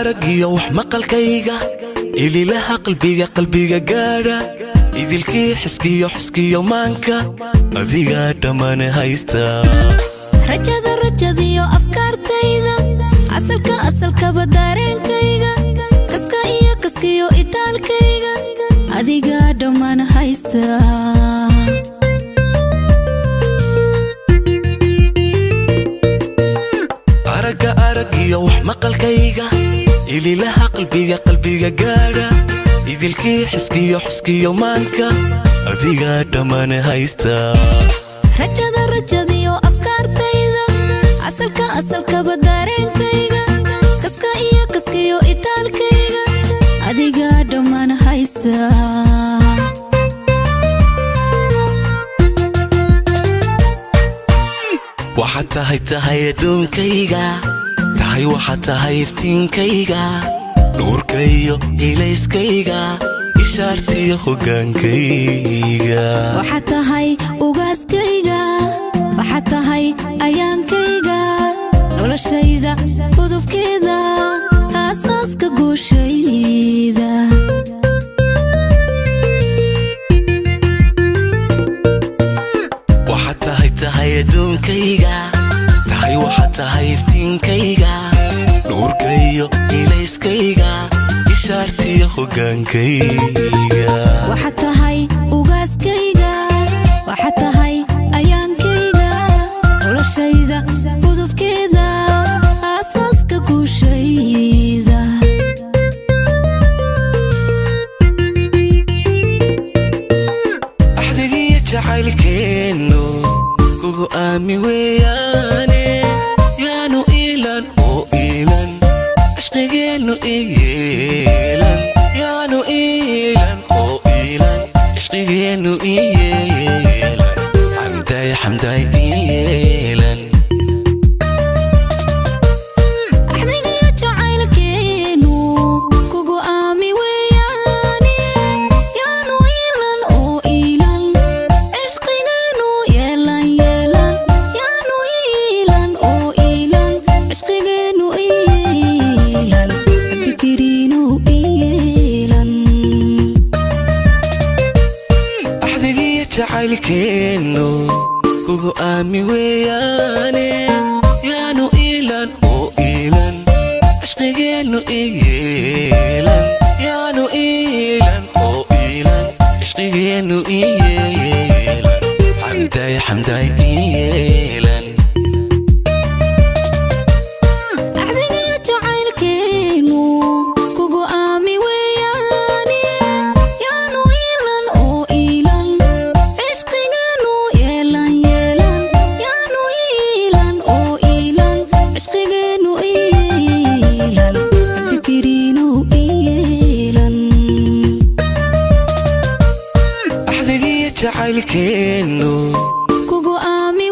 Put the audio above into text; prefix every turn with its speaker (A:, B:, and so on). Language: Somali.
A: aragiyo wax maqalkayga ililaha qalbiga gaara idilkii xiskiyo maanka adiga dhamaan haysta
B: rajadiyo afkaartayda asalka badareenkayga kaskiyo itaalkayga adiga dhamaan haysta aragiyo wax maqalkayga ililaha qalbiga gaara idilkii xiskiyo maanka adiga dhamaan haysta rajadiyo afkaartayda asalka badareenkayga kaskiyo itaalkayga adiga dhamaan haysta waxaad tahay adduunkayga waxaad tahay iftiinkayga nuurkayo ilayskayga ishaartiyo hogaankayga waxaad tahay ugaaskayga waxaad tahay ayaankayga noloshayda gudubkeeda aasaaska guushayda waxaad tahay adduunkayga waxaad tahay iftiinkayga nuurkayo ilayskayga ishaartiyo hogaankayga waxaad tahay ugaaskayga waxaad tahay ayaankayga noloshayda gudubkeeda aasaaska guushayda axdigiyo jacaylkeennu kugu aami weeyaane yaanu iilan ashqigeennu iyeelan yaanu iilan ashqigeennu iyeelan xamday iyeelan axdigiyo jacaylkeennu kugu aami weeyaane yaanu iilan ashqigeennu yeelan yaanu iilan ashqigeennu iyeelan abdikiriinu iyeelan axdigiyo jacaylkeennu kugu aami weeyaane yaanu iilan ashqigeennu iyeelan yaanu iilan ashqigeennu iyeelan xamday iyeelan axdigiyo jacaylkeennu kugu aami weeyaane yaanu iilan ashqigeennu yeelan yaanu iilan ashqigeennu iyeelan abdikiriinu iyeelan axdigiyo jacaylkeennu kugu aami